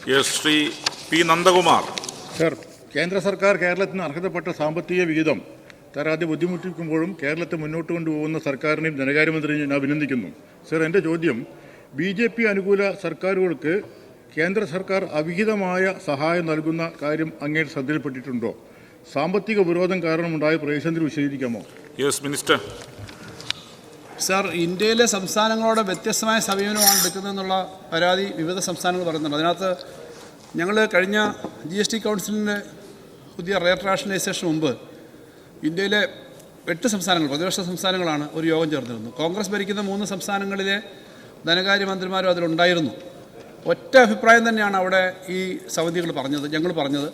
Shri P Nandakumar. Sir, കേന്ദ്ര സർക്കാർ കേരളത്തിന് അർഹതപ്പെട്ട സാമ്പത്തിക വിഹിതം തരാതെ ബുദ്ധിമുട്ടിക്കുമ്പോഴും കേരളത്തെ മുന്നോട്ട് കൊണ്ടുപോകുന്ന സർക്കാരിനെയും ധനകാര്യമന്ത്രിയെയും ഞാൻ അഭിനന്ദിക്കുന്നു. സർ, എൻ്റെ ചോദ്യം, BJP അനുകൂല സർക്കാരുകൾക്ക് കേന്ദ്ര സർക്കാർ അവിഹിതമായ സഹായം നൽകുന്ന കാര്യം അങ്ങയുടെ ശ്രദ്ധയിൽപ്പെട്ടിട്ടുണ്ടോ? സാമ്പത്തിക വിരോധം കാരണമുണ്ടായ പ്രതിസന്ധി വിശദീകരിക്കാമോ? Yes minister. സർ, ഇന്ത്യയിലെ സംസ്ഥാനങ്ങളോട് വ്യത്യസ്തമായ സമീപനമാണ് എടുക്കുന്നതെന്നുള്ള പരാതി വിവിധ സംസ്ഥാനങ്ങൾ പറയുന്നുണ്ട്. അതിനകത്ത് ഞങ്ങൾ കഴിഞ്ഞ GST കൗൺസിലിൻ്റെ പുതിയ റേറ്റ് റാഷണലൈസേഷന് മുമ്പ് ഇന്ത്യയിലെ 8 സംസ്ഥാനങ്ങൾ, പ്രതിപക്ഷ സംസ്ഥാനങ്ങളാണ് ഒരു യോഗം ചേർന്നിരുന്നത്. കോൺഗ്രസ് ഭരിക്കുന്ന 3 സംസ്ഥാനങ്ങളിലെ ധനകാര്യമന്ത്രിമാരും അതിലുണ്ടായിരുന്നു. ഒറ്റ അഭിപ്രായം തന്നെയാണ് അവിടെ ഈ സമിതികൾ പറഞ്ഞത്, ഞങ്ങൾ പറഞ്ഞത്.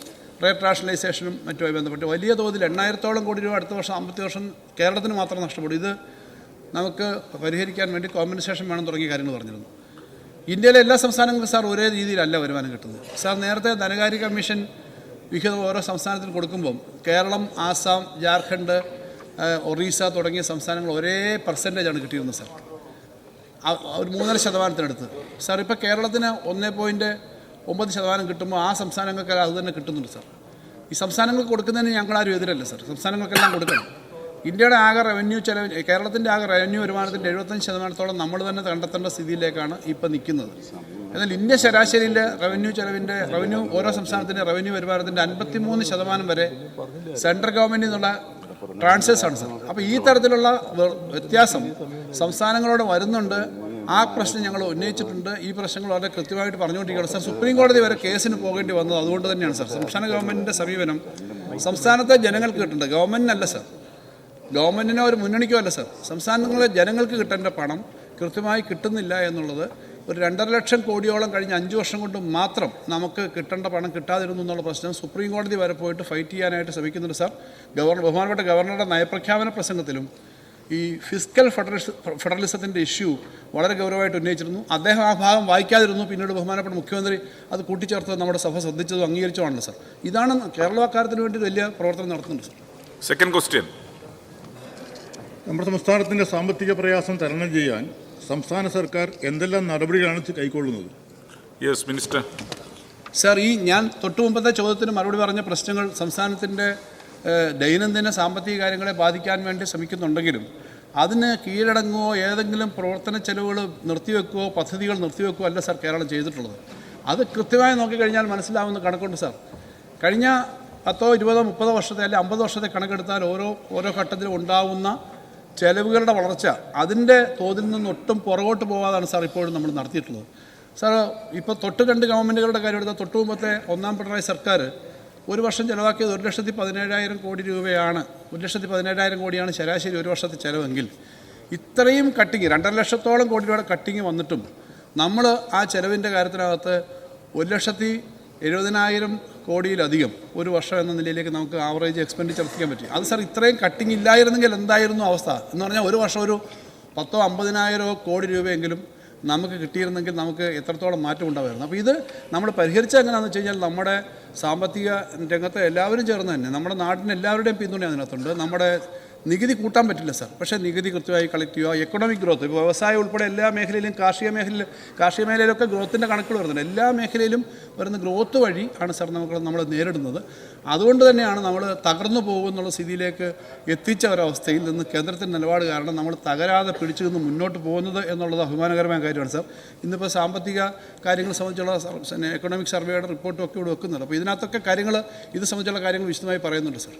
റേറ്റ് റാഷണലൈസേഷനും മറ്റുമായി ബന്ധപ്പെട്ട് വലിയ തോതിൽ 8,000-ഓളം കോടി രൂപ അടുത്ത വർഷം, സാമ്പത്തിക വർഷം കേരളത്തിന് മാത്രം നഷ്ടപ്പെടും. ഇത് നമുക്ക് പരിഹരിക്കാൻ വേണ്ടി കോമ്പൻസേഷൻ വേണം തുടങ്ങിയ കാര്യങ്ങൾ പറഞ്ഞിരുന്നു. ഇന്ത്യയിലെ എല്ലാ സംസ്ഥാനങ്ങൾക്കും സാർ ഒരേ രീതിയിലല്ല വരുമാനം കിട്ടുന്നത്. സാർ, നേരത്തെ ധനകാര്യ കമ്മീഷൻ വിഹിതം ഓരോ സംസ്ഥാനത്തിന് കൊടുക്കുമ്പം കേരളം, ആസാം, ജാർഖണ്ഡ്, ഒറീസ തുടങ്ങിയ സംസ്ഥാനങ്ങൾ ഒരേ പെർസെൻറ്റേജാണ് കിട്ടിയിരുന്നത് സാർ, ഒരു 3.5% സാർ. ഇപ്പോൾ കേരളത്തിന് 1.9% കിട്ടുമ്പോൾ ആ സംസ്ഥാനങ്ങൾക്ക് അത് തന്നെ കിട്ടുന്നുണ്ട് സാർ. ഈ സംസ്ഥാനങ്ങൾക്ക് കൊടുക്കുന്നതിന് ഞങ്ങളാരും എതിരല്ല സാർ, സംസ്ഥാനങ്ങൾക്കെല്ലാം കൊടുക്കണം. ഇന്ത്യയുടെ ആകെ റവന്യൂ ചെലവ്, കേരളത്തിൻ്റെ ആകെ റവന്യൂ വരുമാനത്തിൻ്റെ 75% നമ്മൾ തന്നെ കണ്ടെത്തേണ്ട സ്ഥിതിയിലേക്കാണ് ഇപ്പോൾ നിൽക്കുന്നത്. എന്നാൽ ഇന്ത്യ ശരാശരിയിലെ റവന്യൂ ഓരോ സംസ്ഥാനത്തിൻ്റെ റവന്യൂ വരുമാനത്തിൻ്റെ 53% വരെ സെൻട്രൽ ഗവൺമെൻറ്റിൽ നിന്നുള്ള ട്രാൻസ്ഫേഴ്സ് ആണ് സാർ. അപ്പോൾ ഈ തരത്തിലുള്ള വ്യത്യാസം സംസ്ഥാനങ്ങളോട് വരുന്നുണ്ട്. ആ പ്രശ്നം ഞങ്ങൾ ഉന്നയിച്ചിട്ടുണ്ട്. ഈ പ്രശ്നങ്ങൾ വളരെ കൃത്യമായിട്ട് പറഞ്ഞുകൊണ്ടിരിക്കുകയാണ് സാർ. സുപ്രീം കോടതി വരെ കേസിന് പോകേണ്ടി വന്നത് അതുകൊണ്ട് തന്നെയാണ് സാർ. സംസ്ഥാന ഗവൺമെൻറ്റിൻ്റെ സമീപനം സംസ്ഥാനത്തെ ജനങ്ങൾക്ക് കിട്ടേണ്ടത് ഗവൺമെൻറ്റിനല്ല സാർ, ഗവൺമെൻറ്റിനോ ഒരു മുന്നണിക്കോ അല്ല സാർ. സംസ്ഥാനങ്ങളിലെ ജനങ്ങൾക്ക് കിട്ടേണ്ട പണം കൃത്യമായി കിട്ടുന്നില്ല എന്നുള്ളത് ഒരു 2.5 ലക്ഷം കോടിയോളം കഴിഞ്ഞ 5 വർഷം കൊണ്ട് മാത്രം നമുക്ക് കിട്ടേണ്ട പണം കിട്ടാതിരുന്നു എന്നുള്ള പ്രശ്നം സുപ്രീം കോടതി വരെ പോയിട്ട് ഫൈറ്റ് ചെയ്യാനായിട്ട് ശ്രമിക്കുന്നുണ്ട് സാർ. ബഹുമാനപ്പെട്ട ഗവർണറുടെ നയപ്രഖ്യാപന പ്രസംഗത്തിലും ഈ ഫിസ്ക്കൽ ഫെഡറലിസത്തിൻ്റെ ഇഷ്യൂ വളരെ ഗൗരവമായിട്ട് ഉന്നയിച്ചിരുന്നു. അദ്ദേഹം ആ ഭാഗം വായിക്കാതിരുന്നു. പിന്നീട് ബഹുമാനപ്പെട്ട മുഖ്യമന്ത്രി അത് കൂട്ടിച്ചേർത്തത് നമ്മുടെ സഭ ശ്രദ്ധിച്ചതും അംഗീകരിച്ചതാണല്ലോ സാർ. ഇതാണ് കേരളക്കാരത്തിന് വേണ്ടി വലിയ പ്രവർത്തനം നടത്തുന്നുണ്ട് സാർ. Second question. നമ്മുടെ സംസ്ഥാനത്തിൻ്റെ സാമ്പത്തിക പ്രയാസം തരണം ചെയ്യാൻ സംസ്ഥാന സർക്കാർ എന്തെല്ലാം നടപടികളാണ് കൈക്കൊള്ളുന്നത്? Yes minister. സാർ, ഈ ഞാൻ തൊട്ടു മുമ്പത്തെ ചോദ്യത്തിന് മറുപടി പറഞ്ഞ പ്രശ്നങ്ങൾ സംസ്ഥാനത്തിൻ്റെ ദൈനംദിന സാമ്പത്തിക കാര്യങ്ങളെ ബാധിക്കാൻ വേണ്ടി ശ്രമിക്കുന്നുണ്ടെങ്കിലും അതിന് കീഴടങ്ങുകയോ ഏതെങ്കിലും പ്രവർത്തന ചെലവുകൾ നിർത്തിവെക്കുകയോ പദ്ധതികൾ നിർത്തിവെക്കുകയോ അല്ല സാർ കേരളം ചെയ്തിട്ടുള്ളത്. അത് കൃത്യമായി നോക്കിക്കഴിഞ്ഞാൽ മനസ്സിലാവുന്ന കണക്കുണ്ട് സാർ. കഴിഞ്ഞ 10, 20, 30 വർഷത്തെ അല്ലെങ്കിൽ 50 വർഷത്തെ കണക്കെടുത്താൽ ഓരോ ഘട്ടത്തിലും ഉണ്ടാവുന്ന ചെലവുകളുടെ വളർച്ച അതിൻ്റെ തോതിൽ നിന്നൊട്ടും പുറകോട്ട് പോകാതാണ് സാർ ഇപ്പോഴും നമ്മൾ നടത്തിയിട്ടുള്ളത്. സാർ, ഇപ്പോൾ തൊട്ട് 2 ഗവൺമെൻറ്റുകളുടെ കാര്യം എടുത്താൽ തൊട്ട് മുമ്പത്തെ 1-ാം പിണറായി സർക്കാർ ഒരു വർഷം ചിലവാക്കിയത് 1,17,000 കോടി രൂപയാണ്. 1,17,000 കോടിയാണ് ശരാശരി ഒരു വർഷത്തെ ചിലവെങ്കിൽ ഇത്രയും കട്ടിങ് 2.5 ലക്ഷത്തോളം കോടി രൂപയുടെ കട്ടിങ് വന്നിട്ടും നമ്മൾ ആ ചിലവിൻ്റെ കാര്യത്തിനകത്ത് 1,70,000 കോടിയിലധികം ഒരു വർഷം എന്ന നിലയിലേക്ക് നമുക്ക് ആവറേജ് എക്സ്പെൻഡിച്ചർ എത്തിക്കാൻ പറ്റും. അത് സാർ ഇത്രയും കട്ടിങ് ഇല്ലായിരുന്നെങ്കിൽ എന്തായിരുന്നു അവസ്ഥ എന്ന് പറഞ്ഞാൽ ഒരു വർഷം ഒരു 10,000-50,000 കോടി രൂപയെങ്കിലും നമുക്ക് കിട്ടിയിരുന്നെങ്കിൽ നമുക്ക് എത്രത്തോളം മാറ്റം ഉണ്ടാവുമായിരുന്നു. അപ്പോൾ ഇത് നമ്മൾ പരിഹരിച്ചത് എങ്ങനെയാണെന്ന് വെച്ച് കഴിഞ്ഞാൽ നമ്മുടെ സാമ്പത്തിക രംഗത്ത് എല്ലാവരും ചേർന്ന് തന്നെ നമ്മുടെ നാടിന് എല്ലാവരുടെയും പിന്തുണ അതിനകത്തുണ്ട്. നമ്മുടെ നികുതി കൂട്ടാൻ പറ്റില്ല സാർ, പക്ഷേ നികുതി കൃത്യമായി കളക്ട് ചെയ്യുക, എക്കണോമിക് ഗ്രോത്ത്, ഇപ്പോൾ വ്യവസായം ഉൾപ്പെടെ എല്ലാ മേഖലയിലും കാർഷിക മേഖലയിലൊക്കെ ഗ്രോത്തിൻ്റെ കണക്കുകൾ വരുന്നുണ്ട്. എല്ലാ മേഖലയിലും വരുന്ന ഗ്രോത്ത് വഴി ആണ് സാർ നമ്മൾ നേരിടുന്നത്. അതുകൊണ്ട് തന്നെയാണ് നമ്മൾ തകർന്നു പോകുന്നുള്ള സ്ഥിതിയിലേക്ക് എത്തിച്ച ഒരവസ്ഥയിൽ നിന്ന് കേന്ദ്രത്തിൻ്റെ നിലപാട് കാരണം നമ്മൾ തകരാതെ പിടിച്ചു നിന്ന് മുന്നോട്ട് പോകുന്നത് എന്നുള്ളത് അഭിമാനകരമായ കാര്യമാണ് സാർ. ഇന്നിപ്പോൾ സാമ്പത്തിക കാര്യങ്ങൾ സംബന്ധിച്ചുള്ള എക്കണോമിക് സർവേയുടെ റിപ്പോർട്ടും ഒക്കെ ഇവിടെ വെക്കുന്നുണ്ട്. അപ്പോൾ ഇതിനകത്തൊക്കെ ഇത് സംബന്ധിച്ചുള്ള കാര്യങ്ങൾ വിശദമായി പറയുന്നുണ്ട് സാർ.